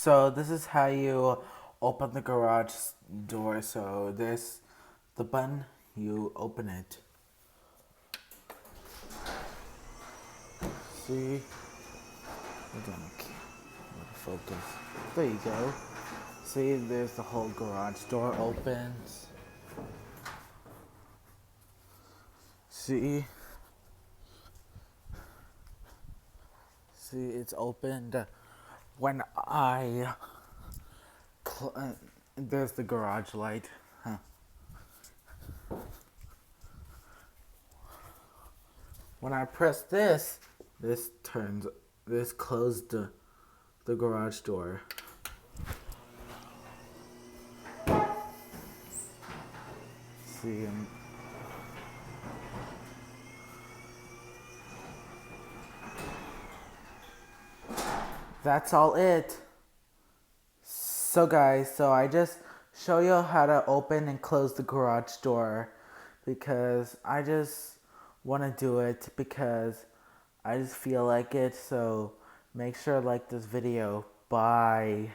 So this is how you open the garage door. So this, the button, you open it. See? Hold on, okay. Focus. There you go. See, there's the whole garage door opens. See? See, it's opened. When I there's the garage light. Huh. When I press this, this closed the garage door. See, that's all it. So guys, I just show you how to open and close the garage door because I just want to do it because I just feel like it. So make sure to like this video. Bye.